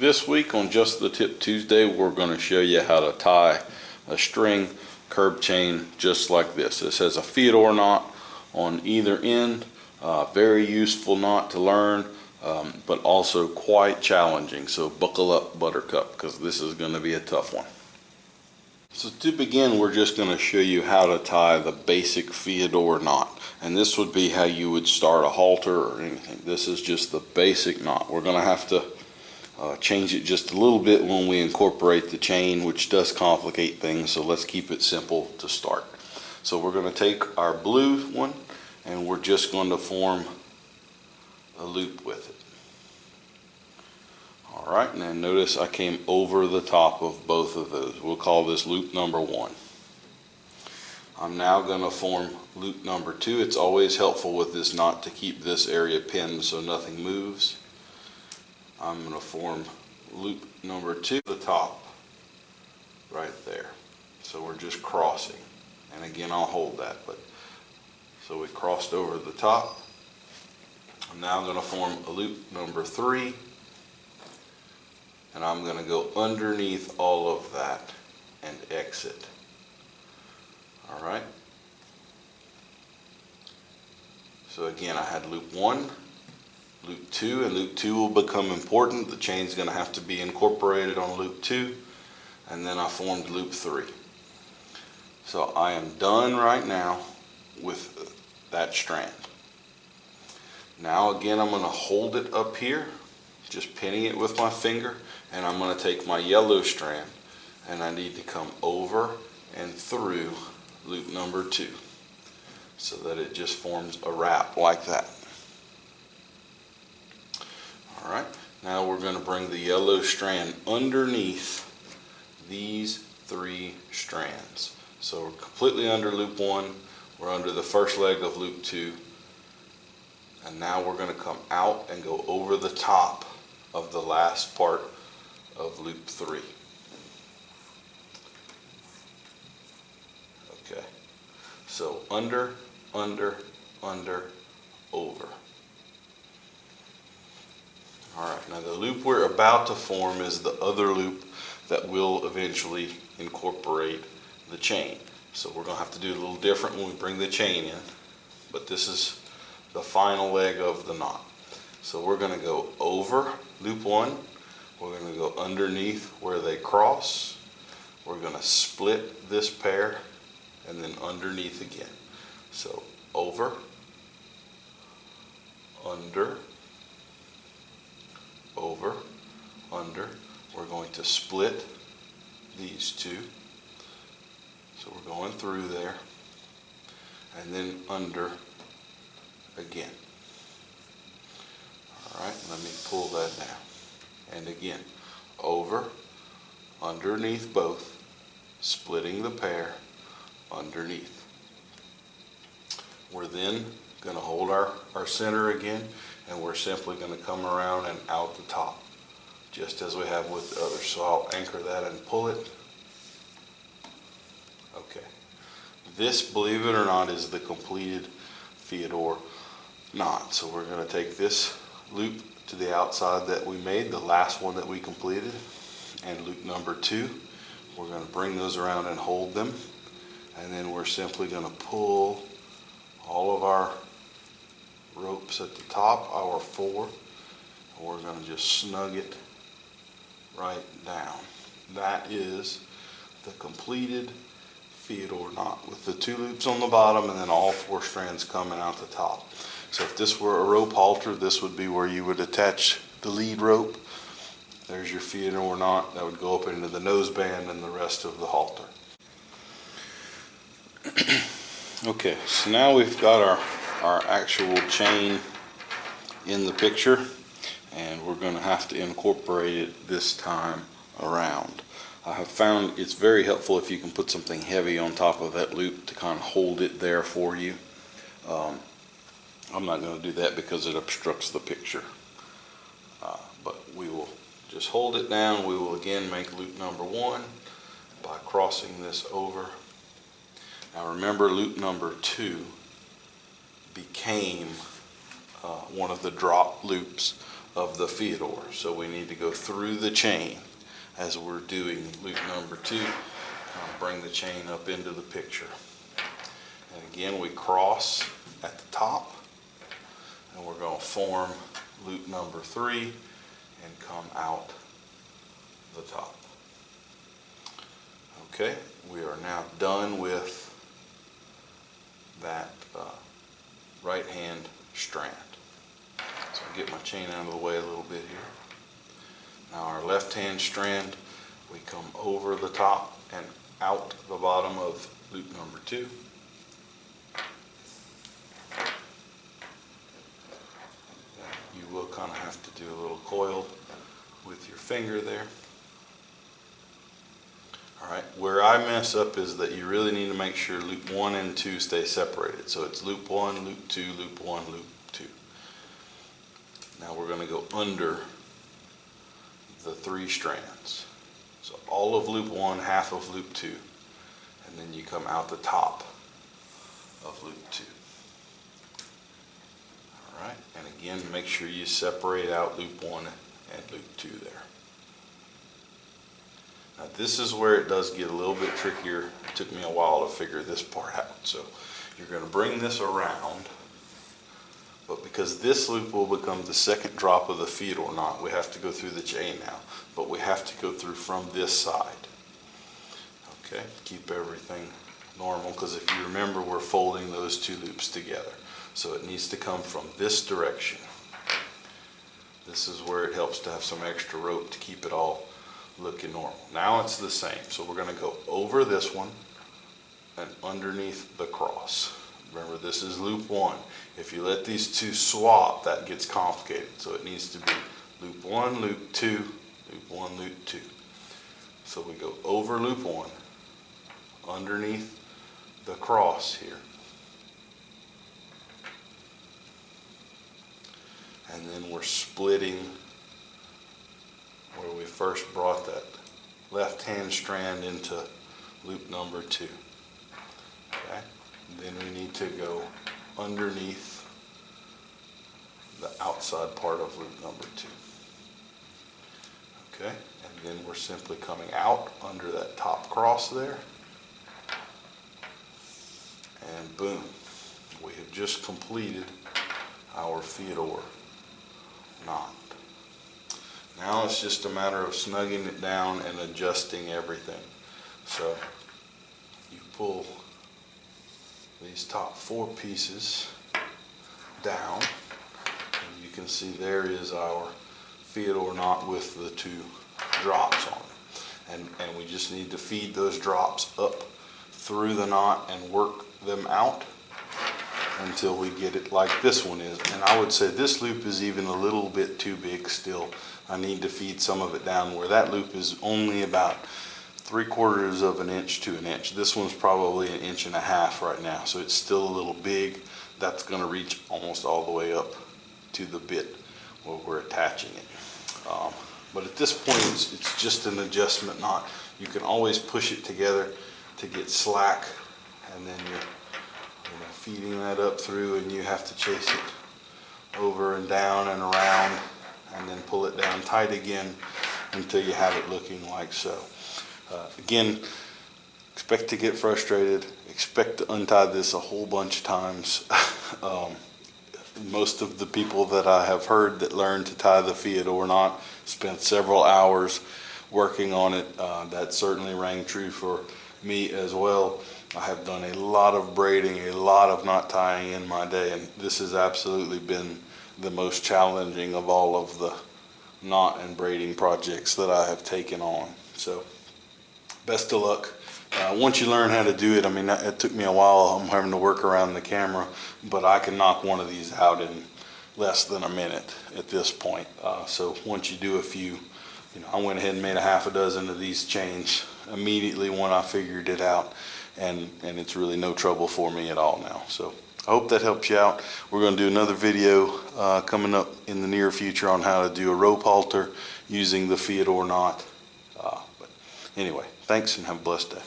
This week on Just the Tip Tuesday, we're going to show you how to tie a string curb chain just like this. This has a Fiador knot on either end. Very useful knot to learn, but also quite challenging. So buckle up, Buttercup, because this is going to be a tough one. So to begin, we're just going to show you how to tie the basic Fiador knot. And this would be how you would start a halter or anything. This is just the basic knot. We're going to have to change it just a little bit when we incorporate the chain, which does complicate things, so let's keep it simple to start. So we're going to take our blue one and we're just going to form a loop with it. Alright, and then notice I came over the top of both of those. We'll call this loop number 1. I'm now going to form loop number 2. It's always helpful with this knot to keep this area pinned so nothing moves. I'm going to form loop number 2 at the top right there. So we're just crossing, and again I'll hold that, but so we crossed over the top. I'm now going to form a loop number 3, and I'm going to go underneath all of that and exit. Alright, so again I had loop 1, loop 2, and loop 2 will become important. The chain's going to have to be incorporated on loop 2, and then I formed loop 3. So I am done right now with that strand. Now again I'm going to hold it up here, just pinning it with my finger, and I'm going to take my yellow strand and I need to come over and through loop number 2 so that it just forms a wrap like that. Alright, now we're going to bring the yellow strand underneath these 3 strands. So we're completely under loop 1, we're under the first leg of loop 2, and now we're going to come out and go over the top of the last part of loop 3. Okay, so under, under, under, over. Alright, now the loop we're about to form is the other loop that will eventually incorporate the chain. So we're going to have to do it a little different when we bring the chain in, but this is the final leg of the knot. So we're going to go over loop 1, we're going to go underneath where they cross, we're going to split this pair, and then underneath again. So over, under, over, under. We're going to split these 2. So we're going through there, and then under again. Alright, let me pull that down. And again, over, underneath both, splitting the pair, underneath. We're then going to hold our center again, and we're simply going to come around and out the top, just as we have with the others. So I'll anchor that and pull it. Okay. This, believe it or not, is the completed Fiador knot. So we're going to take this loop to the outside that we made, the last one that we completed, and loop number 2. We're going to bring those around and hold them, and then we're simply going to pull all of our ropes at the top, our 4, and we're going to just snug it right down. That is the completed Fiador knot with the 2 loops on the bottom and then all 4 strands coming out the top. So if this were a rope halter, this would be where you would attach the lead rope. There's your Fiador knot that would go up into the noseband and the rest of the halter. Okay, so now we've got our actual chain in the picture, and we're going to have to incorporate it this time around. I have found it's very helpful if you can put something heavy on top of that loop to kind of hold it there for you. I'm not going to do that because it obstructs the picture, but we will just hold it down. We will again make loop number 1 by crossing this over. Now remember, loop number 2 became one of the drop loops of the Fiador. So we need to go through the chain as we're doing loop number 2. Bring the chain up into the picture. And again, we cross at the top, and we're going to form loop number 3 and come out the top. Okay, we are now done with that right hand strand. So I'll get my chain out of the way a little bit here. Now our left hand strand, we come over the top and out the bottom of loop number 2. You will kind of have to do a little coil with your finger there. Alright, where I mess up is that you really need to make sure loop 1 and 2 stay separated. So it's loop 1, loop 2, loop 1, loop 2. Now we're going to go under the 3 strands. So all of loop 1, half of loop 2, and then you come out the top of loop 2. Alright, and again, make sure you separate out loop 1 and loop 2 there. Now this is where it does get a little bit trickier. It took me a while to figure this part out. So you're going to bring this around, but because this loop will become the second drop of the Fiador knot, we have to go through the chain now, but we have to go through from this side. Okay, keep everything normal, because if you remember, we're folding those 2 loops together. So it needs to come from this direction. This is where it helps to have some extra rope to keep it all looking normal. Now it's the same. So we're going to go over this one and underneath the cross. Remember, this is loop 1. If you let these 2 swap, that gets complicated. So it needs to be loop 1, loop 2, loop 1, loop 2. So we go over loop 1, underneath the cross here. And then we're splitting where we first brought that left hand strand into loop number 2. Okay? Then we need to go underneath the outside part of loop number 2. Okay? And then we're simply coming out under that top cross there. And boom. We have just completed our Fiador knot. Now it's just a matter of snugging it down and adjusting everything. So you pull these top 4 pieces down, and you can see there is our Fiador knot with the 2 drops on it. And we just need to feed those drops up through the knot and work them out until we get it like this one is. And I would say this loop is even a little bit too big still. I need to feed some of it down where that loop is only about 3/4 of an inch to an inch. This one's probably 1.5 inches right now, so it's still a little big. That's going to reach almost all the way up to the bit where we're attaching it. But at this point, it's just an adjustment knot. You can always push it together to get slack, and then you're feeding that up through, and you have to chase it over and down and around, and then pull it down tight again until you have it looking like so. Again, expect to get frustrated, expect to untie this a whole bunch of times. Most of the people that I have heard that learned to tie the Fiador knot spent several hours working on it. That certainly rang true for me as well. I have done a lot of braiding, a lot of knot tying in my day, and this has absolutely been the most challenging of all of the knot and braiding projects that I have taken on. So best of luck. Once you learn how to do it, I mean, it took me a while. I'm having to work around the camera, but I can knock one of these out in less than a minute at this point. So once you do a few, I went ahead and made 6 of these chains immediately when I figured it out, and it's really no trouble for me at all now. So I hope that helps you out. We're going to do another video coming up in the near future on how to do a rope halter using the Fiador knot. But anyway, thanks and have a blessed day.